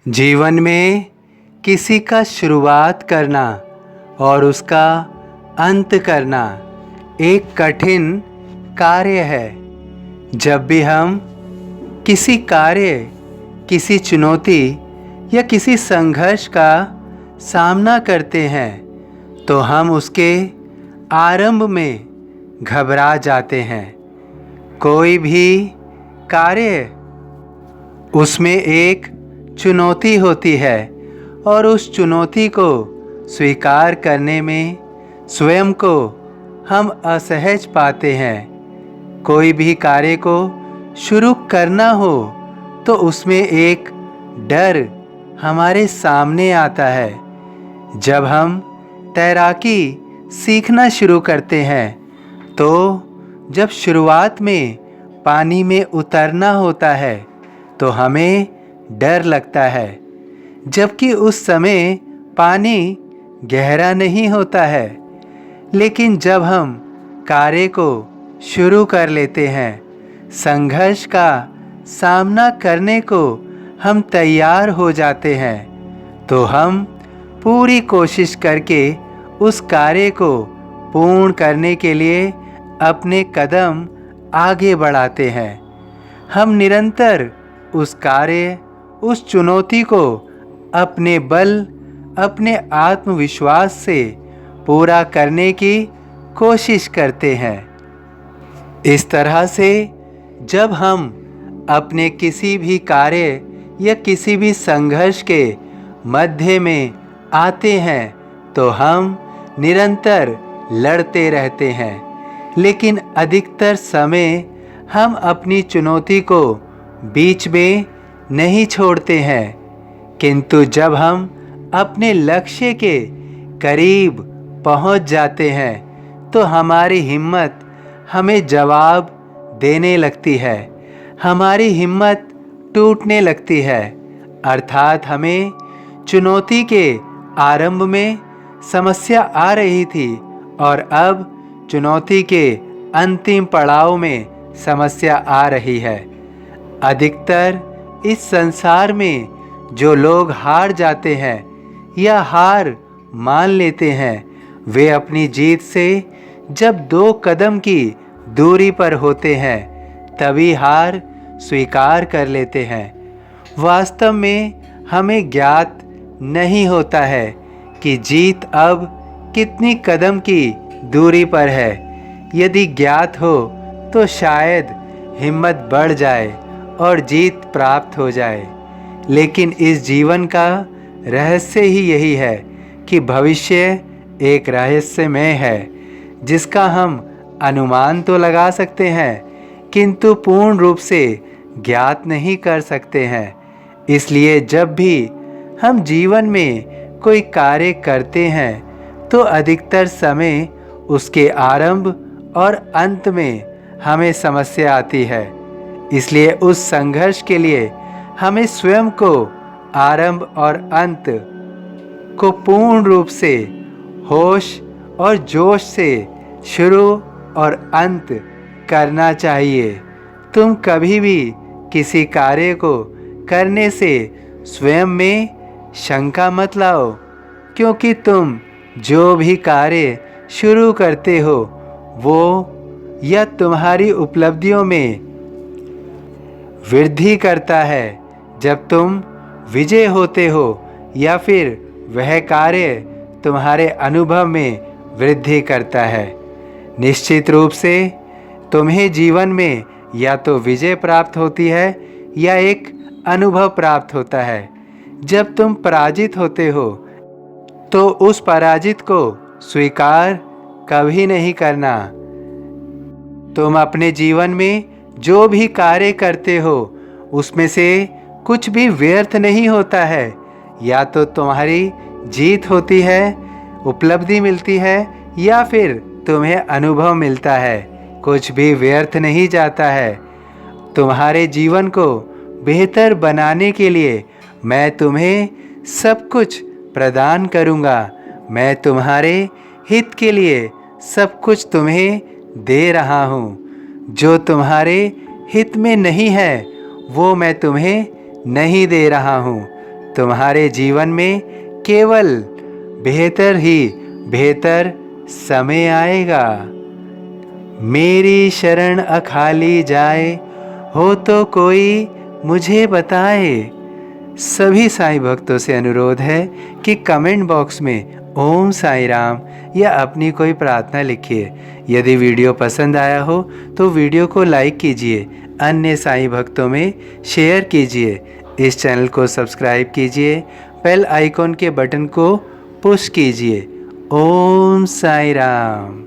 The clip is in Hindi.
जीवन में किसी का शुरुआत करना और उसका अंत करना एक कठिन कार्य है। जब भी हम किसी कार्य, किसी चुनौती या किसी संघर्ष का सामना करते हैं तो हम उसके आरंभ में घबरा जाते हैं। कोई भी कार्य, उसमें एक चुनौती होती है और उस चुनौती को स्वीकार करने में स्वयं को हम असहज पाते हैं। कोई भी कार्य को शुरू करना हो तो उसमें एक डर हमारे सामने आता है। जब हम तैराकी सीखना शुरू करते हैं तो जब शुरुआत में पानी में उतरना होता है तो हमें डर लगता है, जबकि उस समय पानी गहरा नहीं होता है। लेकिन जब हम कार्य को शुरू कर लेते हैं, संघर्ष का सामना करने को हम तैयार हो जाते हैं, तो हम पूरी कोशिश करके उस कार्य को पूर्ण करने के लिए अपने कदम आगे बढ़ाते हैं। हम निरंतर उस कार्य, उस चुनौती को अपने बल, अपने आत्मविश्वास से पूरा करने की कोशिश करते हैं। इस तरह से जब हम अपने किसी भी कार्य या किसी भी संघर्ष के मध्य में आते हैं तो हम निरंतर लड़ते रहते हैं, लेकिन अधिकतर समय हम अपनी चुनौती को बीच में नहीं छोड़ते हैं। किंतु जब हम अपने लक्ष्य के करीब पहुंच जाते हैं तो हमारी हिम्मत हमें जवाब देने लगती है, हमारी हिम्मत टूटने लगती है। अर्थात हमें चुनौती के आरंभ में समस्या आ रही थी और अब चुनौती के अंतिम पड़ाव में समस्या आ रही है। अधिकतर इस संसार में जो लोग हार जाते हैं या हार मान लेते हैं, वे अपनी जीत से जब 2 कदम की दूरी पर होते हैं तभी हार स्वीकार कर लेते हैं। वास्तव में हमें ज्ञात नहीं होता है कि जीत अब कितनी कदम की दूरी पर है। यदि ज्ञात हो तो शायद हिम्मत बढ़ जाए और जीत प्राप्त हो जाए। लेकिन इस जीवन का रहस्य ही यही है कि भविष्य एक रहस्यमय है, जिसका हम अनुमान तो लगा सकते हैं किंतु पूर्ण रूप से ज्ञात नहीं कर सकते हैं। इसलिए जब भी हम जीवन में कोई कार्य करते हैं तो अधिकतर समय उसके आरंभ और अंत में हमें समस्या आती है। इसलिए उस संघर्ष के लिए हमें स्वयं को आरंभ और अंत को पूर्ण रूप से होश और जोश से शुरू और अंत करना चाहिए। तुम कभी भी किसी कार्य को करने से स्वयं में शंका मत लाओ, क्योंकि तुम जो भी कार्य शुरू करते हो वो या तुम्हारी उपलब्धियों में वृद्धि करता है जब तुम विजय होते हो, या फिर वह कार्य तुम्हारे अनुभव में वृद्धि करता है। निश्चित रूप से तुम्हें जीवन में या तो विजय प्राप्त होती है या एक अनुभव प्राप्त होता है। जब तुम पराजित होते हो तो उस पराजित को स्वीकार कभी नहीं करना। तुम अपने जीवन में जो भी कार्य करते हो उसमें से कुछ भी व्यर्थ नहीं होता है। या तो तुम्हारी जीत होती है, उपलब्धि मिलती है, या फिर तुम्हें अनुभव मिलता है। कुछ भी व्यर्थ नहीं जाता है। तुम्हारे जीवन को बेहतर बनाने के लिए मैं तुम्हें सब कुछ प्रदान करूँगा। मैं तुम्हारे हित के लिए सब कुछ तुम्हें दे रहा हूँ। जो तुम्हारे हित में नहीं है वो मैं तुम्हें नहीं दे रहा हूँ। तुम्हारे जीवन में केवल बेहतर ही बेहतर समय आएगा। मेरी शरण अखाली जाए, हो तो कोई मुझे बताए। सभी साईं भक्तों से अनुरोध है कि कमेंट बॉक्स में ओम साईं राम या अपनी कोई प्रार्थना लिखिए। यदि वीडियो पसंद आया हो तो वीडियो को लाइक कीजिए, अन्य साईं भक्तों में शेयर कीजिए। इस चैनल को सब्सक्राइब कीजिए, बेल आइकॉन के बटन को पुश कीजिए। ओम साईं राम।